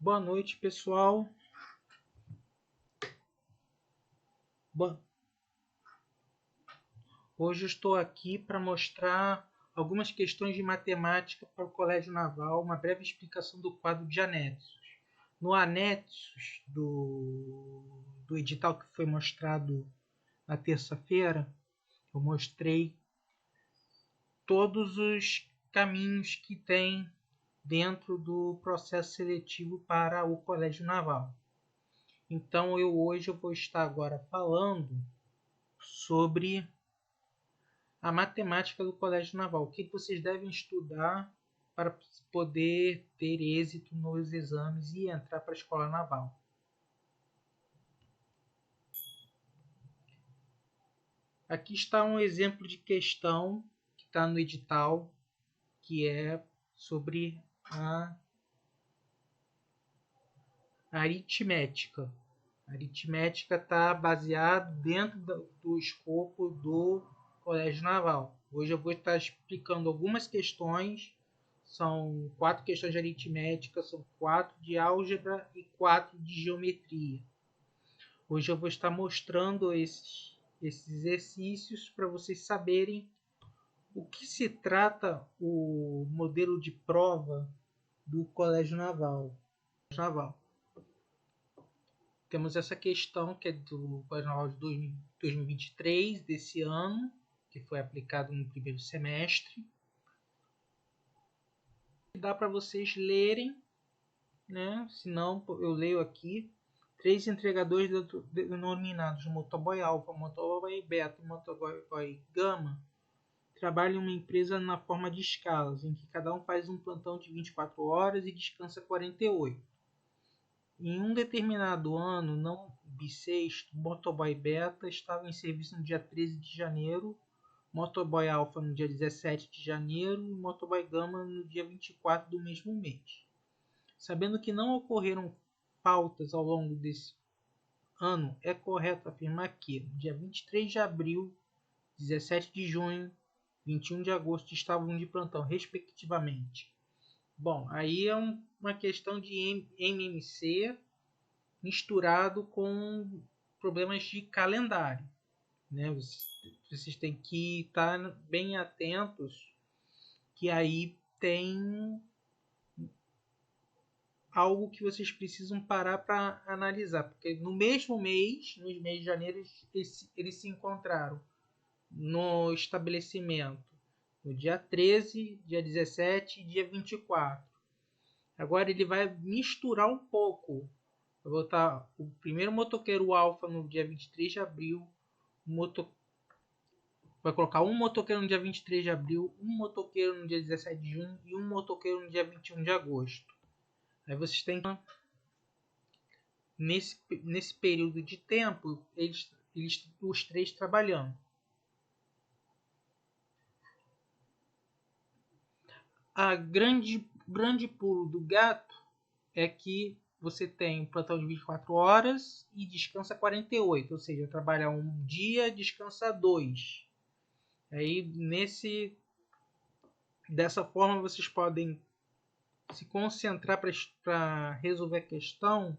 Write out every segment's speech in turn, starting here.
Boa noite, pessoal. Hoje eu estou aqui para mostrar algumas questões de matemática para o Colégio Naval, uma breve explicação do quadro de anexos. No anexos do edital que foi mostrado na terça-feira, eu mostrei todos os caminhos que tem dentro do processo seletivo para o Colégio Naval. Então hoje eu vou estar agora falando sobre a matemática do Colégio Naval. O que vocês devem estudar para poder ter êxito nos exames e entrar para a Escola Naval. Aqui está um exemplo de questão que está no edital, que é sobre a aritmética. A aritmética está baseada dentro do escopo do Colégio Naval. Hoje eu vou estar explicando algumas questões. São 4 questões de aritmética, são 4 de álgebra e 4 de geometria. Hoje eu vou estar mostrando esses exercícios para vocês saberem o que se trata o modelo de prova do Colégio Naval. Temos essa questão que é do Colégio Naval de 2023, desse ano, que foi aplicado no primeiro semestre. Dá para vocês lerem, né? Se não, eu leio aqui. 3 entregadores denominados motoboy alfa, motoboy beta e motoboy gama trabalham em uma empresa na forma de escalas, em que cada um faz um plantão de 24 horas e descansa 48. Em um determinado ano não bissexto, motoboy beta estava em serviço no dia 13 de janeiro, motoboy alfa no dia 17 de janeiro e motoboy gama no dia 24 do mesmo mês. Sabendo que não ocorreram faltas ao longo desse ano, é correto afirmar que no dia 23 de abril, 17 de junho, 21 de agosto estavam de plantão, respectivamente. Bom, aí é uma questão de MMC misturado com problemas de calendário, né? Vocês têm que estar bem atentos que aí tem algo que vocês precisam parar para analisar, porque no mesmo mês, no mês de janeiro, eles se encontraram no estabelecimento no dia 13, dia 17 e dia 24. Agora ele vai misturar um pouco. Vai botar o primeiro motoqueiro alfa no dia 23 de abril, vai colocar um motoqueiro no dia 23 de abril, um motoqueiro no dia 17 de junho e um motoqueiro no dia 21 de agosto. Aí vocês têm que nesse período de tempo, os 3 trabalhando. A grande pulo do gato é que você tem um plantão de 24 horas e descansa 48, ou seja, trabalha um dia, descansa 2. Aí dessa forma vocês podem se concentrar para resolver a questão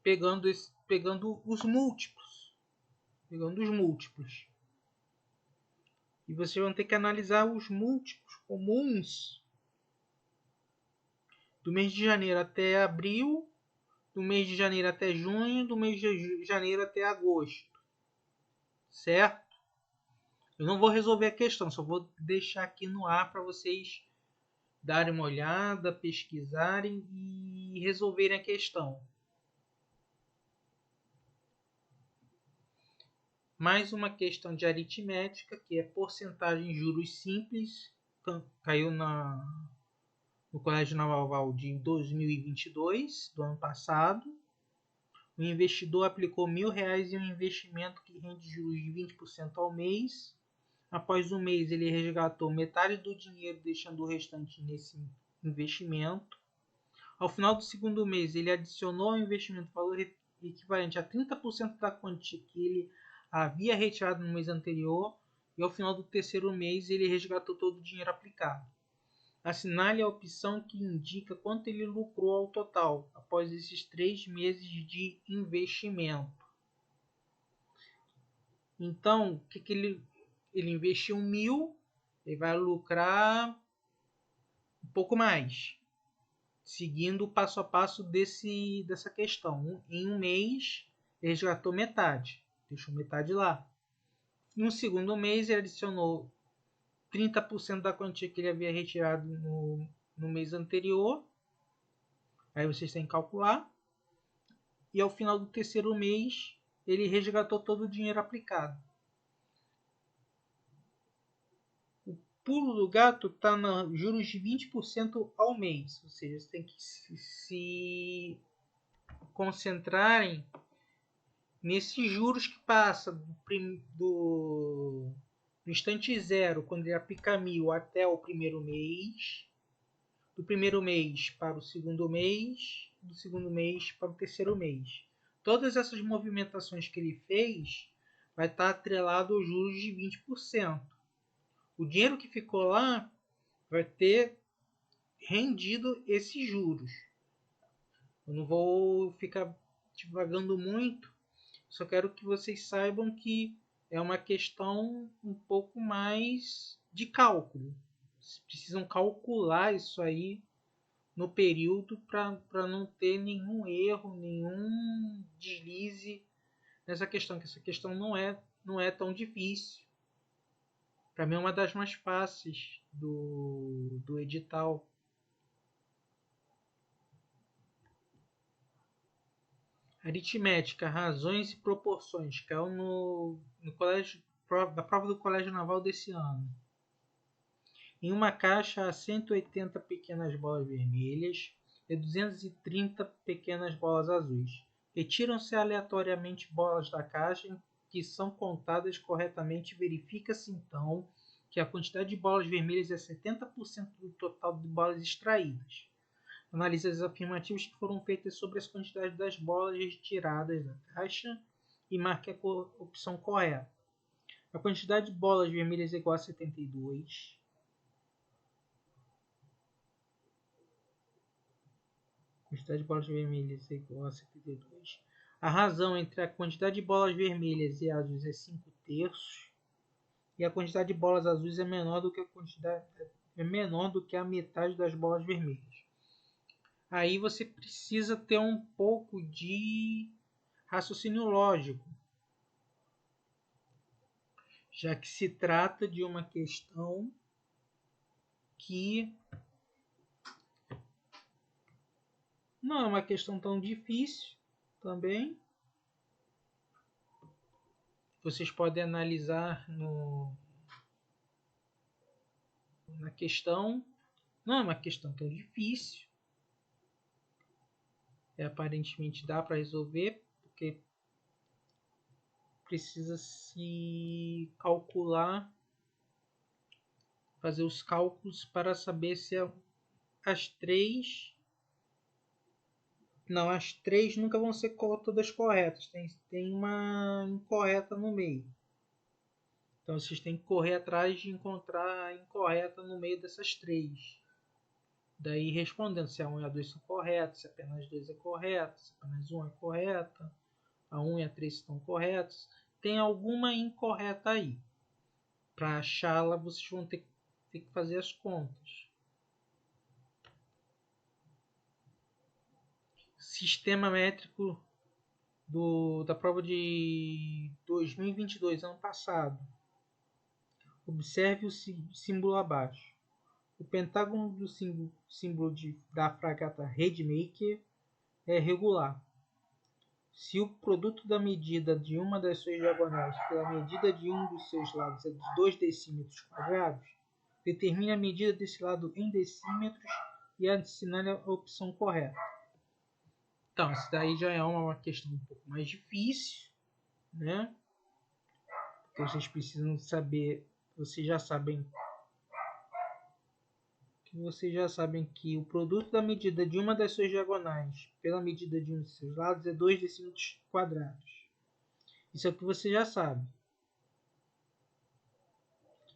pegando os múltiplos. E vocês vão ter que analisar os múltiplos comuns do mês de janeiro até abril, do mês de janeiro até junho, do mês de janeiro até agosto. Certo? Eu não vou resolver a questão, só vou deixar aqui no ar para vocês darem uma olhada, pesquisarem e resolverem a questão. Mais uma questão de aritmética, que é porcentagem de juros simples, caiu no Colégio Naval de 2022, do ano passado. O investidor aplicou R$1.000 em um investimento que rende juros de 20% ao mês. Após um mês, ele resgatou metade do dinheiro, deixando o restante nesse investimento. Ao final do segundo mês, ele adicionou ao investimento valor equivalente a 30% da quantia que ele havia retirado no mês anterior, e ao final do terceiro mês ele resgatou todo o dinheiro aplicado. Assinale a opção que indica quanto ele lucrou ao total após esses 3 meses de investimento. Então, o que ele investiu 1.000, ele vai lucrar um pouco mais, seguindo o passo a passo dessa questão. Em um mês, ele resgatou metade, deixou metade lá. No segundo mês, ele adicionou 30% da quantia que ele havia retirado no mês anterior. Aí vocês têm que calcular. E ao final do terceiro mês, ele resgatou todo o dinheiro aplicado. O pulo do gato está nos juros de 20% ao mês. Ou seja, você tem que se concentrarem nesses juros que passa do instante zero, quando ele aplica 1.000, até o primeiro mês. Do primeiro mês para o segundo mês, do segundo mês para o terceiro mês. Todas essas movimentações que ele fez vai estar atrelado aos juros de 20%. O dinheiro que ficou lá vai ter rendido esses juros. Eu não vou ficar divagando muito, só quero que vocês saibam que é uma questão um pouco mais de cálculo. Vocês precisam calcular isso aí no período para não ter nenhum erro, nenhum deslize nessa questão, que essa questão não é tão difícil. Para mim é uma das mais fáceis do edital. Aritmética, razões e proporções, caiu no colégio, da prova do Colégio Naval desse ano. Em uma caixa há 180 pequenas bolas vermelhas e 230 pequenas bolas azuis. Retiram-se aleatoriamente bolas da caixa que são contadas corretamente e verifica-se então que a quantidade de bolas vermelhas é 70% do total de bolas extraídas. Analise as afirmativas que foram feitas sobre as quantidades das bolas retiradas da caixa e marque a opção correta. A quantidade de bolas vermelhas é igual a 72. A quantidade de bolas vermelhas é igual a 72. A razão entre a quantidade de bolas vermelhas e azuis é 5/3. E a quantidade de bolas azuis é menor do que a metade das bolas vermelhas. Aí você precisa ter um pouco de raciocínio lógico, já que se trata de uma questão que não é uma questão tão difícil também. Vocês podem analisar na questão. Não é uma questão tão difícil. Aparentemente dá para resolver, porque precisa se calcular, fazer os cálculos para saber se as três... Não, as três nunca vão ser todas corretas. Tem uma incorreta no meio. Então vocês têm que correr atrás de encontrar a incorreta no meio dessas três. Daí respondendo se a 1 e a 2 são corretas, se apenas 2 é correta, se apenas 1 é correta, a 1 e a 3 estão corretas. Tem alguma incorreta aí. Para achá-la, vocês vão ter que fazer as contas. Sistema métrico da prova de 2022, ano passado. Observe o símbolo abaixo. O pentágono do símbolo da fragata Raidmaker é regular. Se o produto da medida de uma das suas diagonais pela medida de um dos seus lados é de 2 decímetros quadrados, determine a medida desse lado em decímetros e assinale a opção correta. Então, isso daí já é uma questão um pouco mais difícil, né? Porque vocês precisam saber, vocês já sabem que o produto da medida de uma das suas diagonais pela medida de um de seus lados é 2 decímetros quadrados. Isso é o que você já sabe.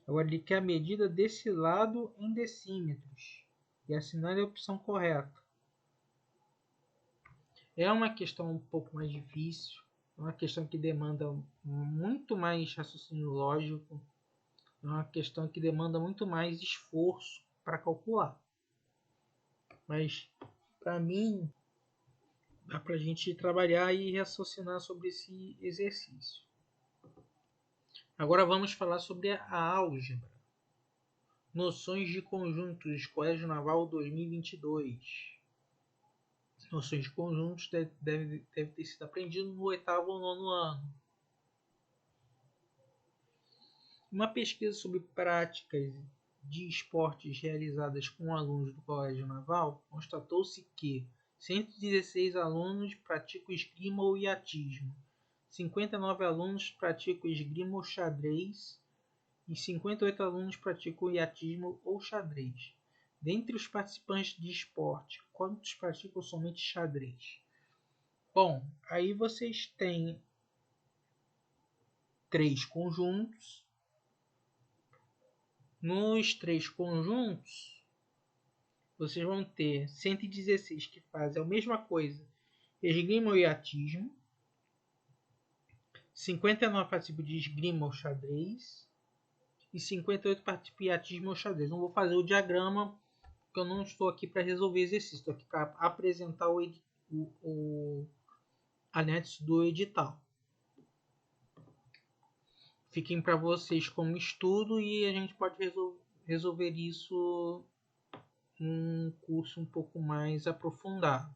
Agora ele quer a medida desse lado em decímetros e assinale a opção correta. É uma questão um pouco mais difícil, é uma questão que demanda muito mais raciocínio lógico, é uma questão que demanda muito mais esforço para calcular. Mas, para mim, dá para a gente trabalhar e raciocinar sobre esse exercício. Agora vamos falar sobre a álgebra. Noções de conjuntos, Colégio Naval 2022. Noções de conjuntos deve ter sido aprendido no 8º ou 9º ano. Uma pesquisa sobre práticas de esportes realizadas com alunos do Colégio Naval constatou-se que 116 alunos praticam esgrima ou iatismo, 59 alunos praticam esgrima ou xadrez e 58 alunos praticam iatismo ou xadrez. Dentre os participantes de esporte, quantos praticam somente xadrez? Bom, aí vocês têm 3 conjuntos. Nos 3 conjuntos, vocês vão ter 116 que fazem a mesma coisa, esgrima ou iatismo, 59 participam de esgrima ou xadrez e 58 participam de iatismo ou xadrez. Não vou fazer o diagrama, porque eu não estou aqui para resolver exercício, estou aqui para apresentar o anexo do edital. Fiquem para vocês como estudo e a gente pode resolver isso em um curso um pouco mais aprofundado.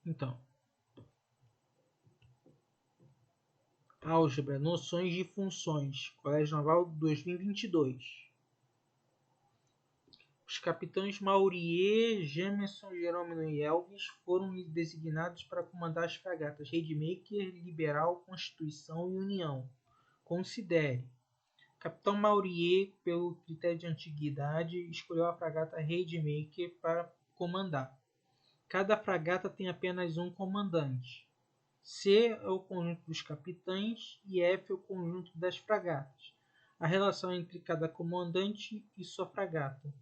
Então, álgebra, noções de funções, Colégio Naval 2022. Os capitães Maurier, Jameson, Jerônimo e Elvis foram designados para comandar as fragatas Raidmaker, Liberal, Constituição e União. Considere. Capitão Maurier, pelo critério de antiguidade, escolheu a fragata Raidmaker para comandar. Cada fragata tem apenas um comandante. C é o conjunto dos capitães e F é o conjunto das fragatas. A relação entre cada comandante e sua fragata.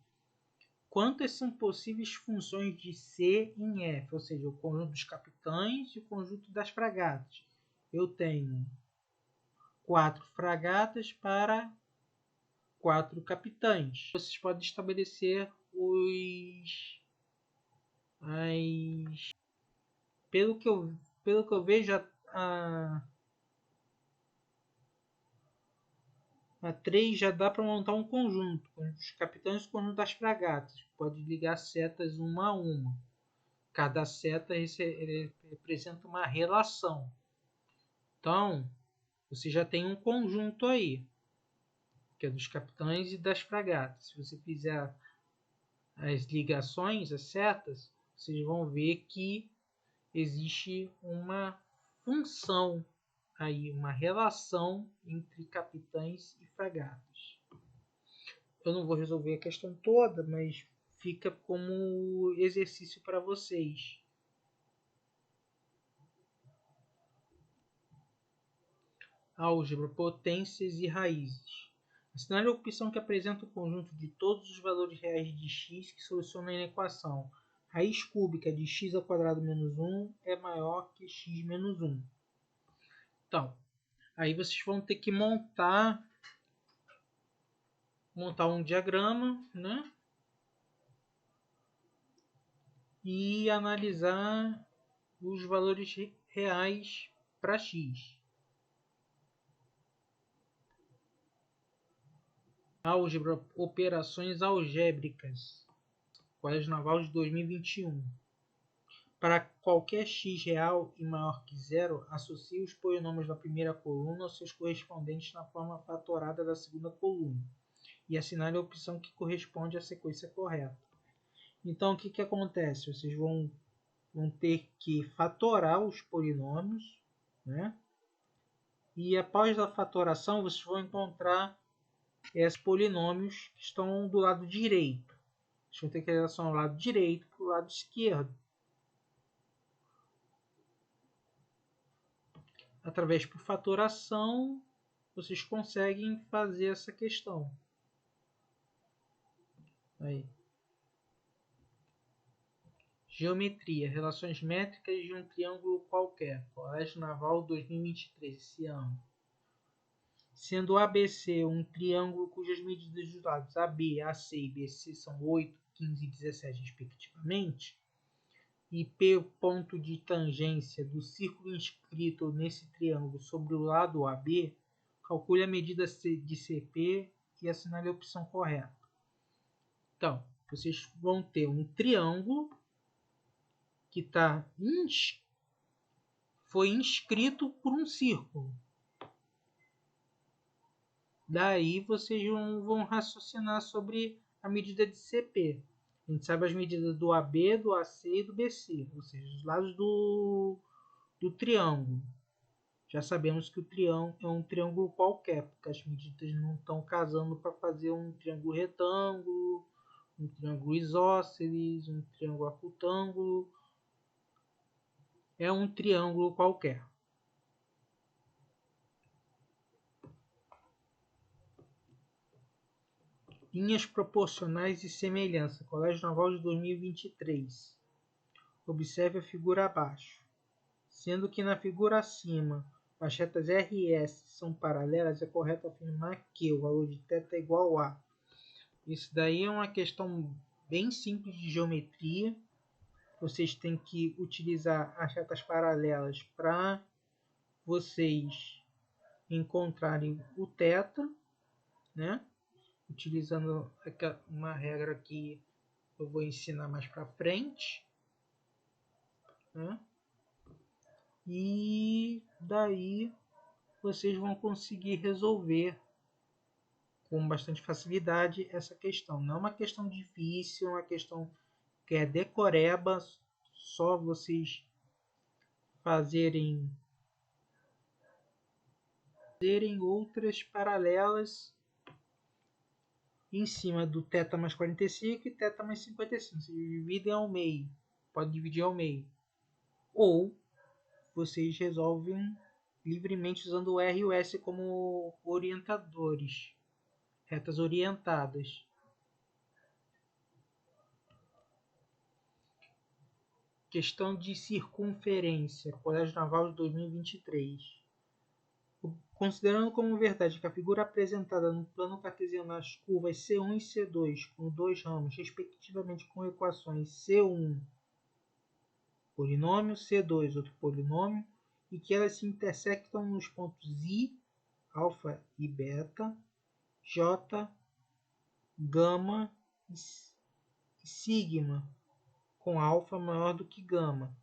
Quantas são possíveis funções de C em F, ou seja, o conjunto dos capitães e o conjunto das fragatas? Eu tenho 4 fragatas para 4 capitães. Vocês podem estabelecer pelo que eu vejo, a 3 já dá para montar um conjunto, com os capitães e o conjunto das fragatas. Pode ligar setas uma a uma. Cada seta representa uma relação. Então, você já tem um conjunto aí, que é dos capitães e das fragatas. Se você fizer as ligações, as setas, vocês vão ver que existe uma função aí, uma relação entre capitães e fragatas. Eu não vou resolver a questão toda, mas fica como exercício para vocês. Álgebra, potências e raízes. Assinale a opção que apresenta o conjunto de todos os valores reais de x que soluciona a equação. Raiz cúbica de x ao quadrado menos 1 é maior que x menos 1. Então, aí vocês vão ter que montar um diagrama, né? E analisar os valores reais para x. Álgebra, operações algébricas. Colégio Naval de 2021. Para qualquer x real e maior que zero, associe os polinômios da primeira coluna aos seus correspondentes na forma fatorada da segunda coluna e assinale a opção que corresponde à sequência correta. Então, o que acontece? Vocês vão ter que fatorar os polinômios, né? E após a fatoração, vocês vão encontrar esses polinômios que estão do lado direito. Vocês vão ter que relacionar o lado direito para o lado esquerdo. Através por fatoração, vocês conseguem fazer essa questão. Aí. Geometria, relações métricas de um triângulo qualquer. Colégio Naval 2023, esse ano. Sendo ABC um triângulo cujas medidas dos lados AB, AC e BC são 8, 15 e 17 respectivamente, e P o ponto de tangência do círculo inscrito nesse triângulo sobre o lado AB, calcule a medida de CP e assinale a opção correta. Então, vocês vão ter um triângulo que foi inscrito por um círculo. Daí vocês vão raciocinar sobre a medida de CP. A gente sabe as medidas do AB, do AC e do BC, ou seja, os lados do triângulo. Já sabemos que o triângulo é um triângulo qualquer, porque as medidas não estão casando para fazer um triângulo retângulo, um triângulo isósceles, um triângulo acutângulo. É um triângulo qualquer. Linhas proporcionais e semelhança. Colégio Naval de 2023. Observe a figura abaixo. Sendo que na figura acima as retas R e S são paralelas, é correto afirmar que o valor de θ é igual a. Isso daí é uma questão bem simples de geometria. Vocês têm que utilizar as retas paralelas para vocês encontrarem o θ, né? Utilizando uma regra que eu vou ensinar mais para frente, né? E daí vocês vão conseguir resolver com bastante facilidade essa questão. Não é uma questão difícil, é uma questão que é decoreba, só vocês fazerem outras paralelas em cima do θ mais 45 e θ mais 55. Vocês dividem ao meio. Pode dividir ao meio. Ou vocês resolvem livremente usando o R e o S como orientadores. Retas orientadas. Questão de circunferência. Colégio Naval de 2023. Considerando como verdade que a figura apresentada no plano cartesiano as curvas C1 e C2 com dois ramos, respectivamente com equações C1 polinômio, C2 outro polinômio, e que elas se intersectam nos pontos I, alfa e beta, J, gama e sigma, com alfa maior do que gama,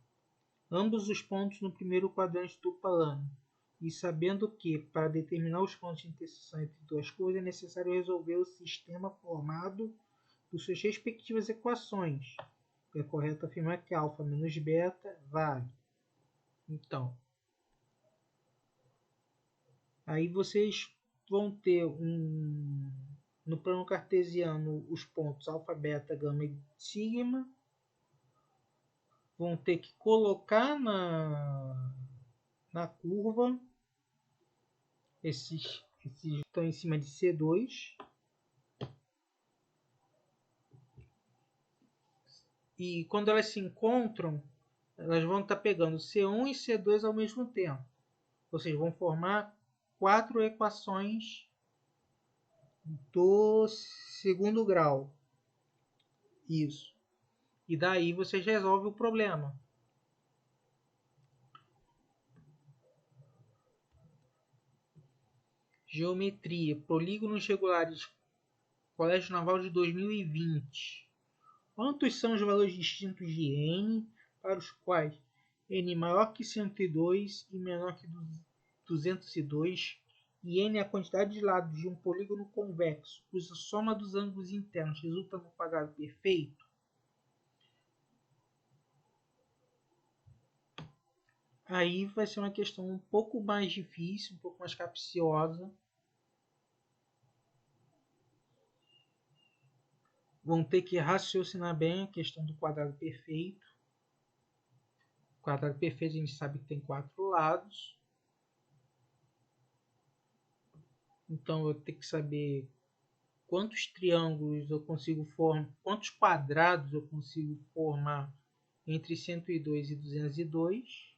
ambos os pontos no primeiro quadrante do plano. E sabendo que, para determinar os pontos de interseção entre duas curvas, é necessário resolver o sistema formado por suas respectivas equações. É correto afirmar que alfa menos beta vale. Então, aí vocês vão ter no plano cartesiano os pontos alfa, beta, gama e sigma. Vão ter que colocar na curva. Esses estão em cima de C2. E quando elas se encontram, elas vão estar pegando C1 e C2 ao mesmo tempo. Ou seja, vão formar 4 equações do segundo grau. Isso. E daí vocês resolvem o problema. Geometria. Polígonos regulares. Colégio Naval de 2020. Quantos são os valores distintos de n para os quais n maior que 102 e menor que 202 e n é a quantidade de lados de um polígono convexo cuja soma dos ângulos internos resulta no quadrado perfeito? Aí vai ser uma questão um pouco mais difícil, um pouco mais capciosa. Vão ter que raciocinar bem a questão do quadrado perfeito. O quadrado perfeito a gente sabe que tem 4 lados. Então eu tenho que saber quantos triângulos eu consigo formar, quantos quadrados eu consigo formar entre 102 e 202.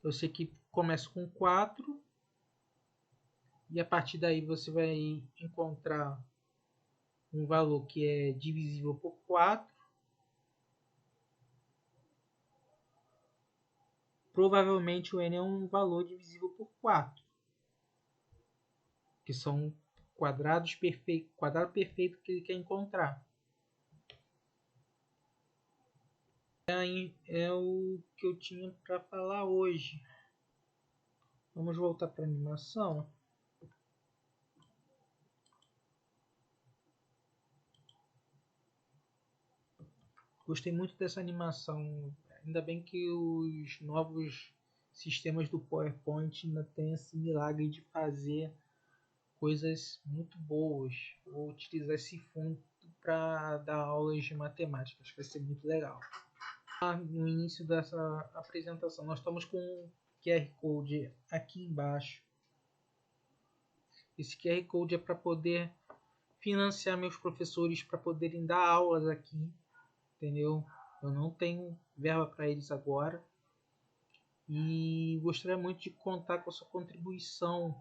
Eu sei que começa com 4 e a partir daí você vai encontrar um valor que é divisível por 4. Provavelmente o n é um valor divisível por 4, que são quadrados perfeitos, quadrado perfeito que ele quer encontrar. É o que eu tinha para falar hoje. Vamos voltar para a animação. Gostei muito dessa animação. Ainda bem que os novos sistemas do PowerPoint ainda têm esse milagre de fazer coisas muito boas. Vou utilizar esse fundo para dar aulas de matemática. Acho que vai ser muito legal. No início dessa apresentação, nós estamos com um QR Code aqui embaixo. Esse QR Code é para poder financiar meus professores para poderem dar aulas aqui, entendeu? Eu não tenho verba para eles agora e gostaria muito de contar com a sua contribuição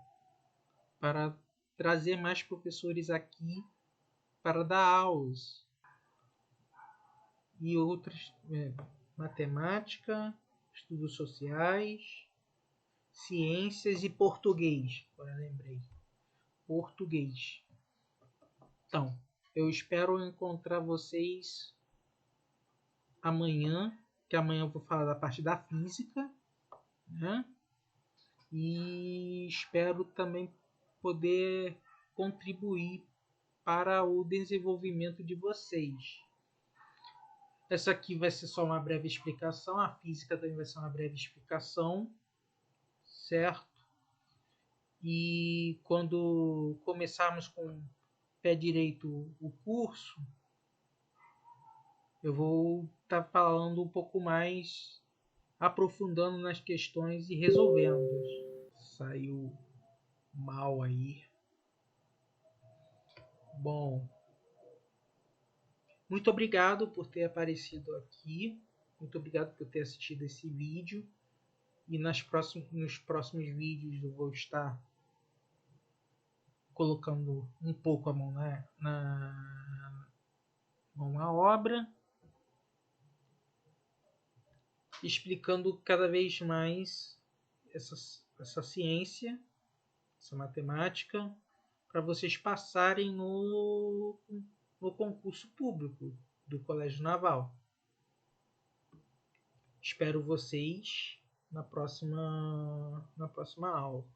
para trazer mais professores aqui para dar aulas e outras, matemática, estudos sociais, ciências e português. Agora lembrei, português. Então, eu espero encontrar vocês amanhã, que amanhã eu vou falar da parte da física, né? E espero também poder contribuir para o desenvolvimento de vocês. Essa aqui vai ser só uma breve explicação, a física também vai ser uma breve explicação, certo? E quando começarmos com o pé direito o curso, eu vou estar falando um pouco mais, aprofundando nas questões e resolvendo-as. Saiu mal aí. Bom, muito obrigado por ter aparecido aqui. Muito obrigado por ter assistido esse vídeo. E nos próximos vídeos eu vou estar colocando um pouco a mão na obra, explicando cada vez mais essa ciência, essa matemática, para vocês passarem no concurso público do Colégio Naval. Espero vocês na próxima aula.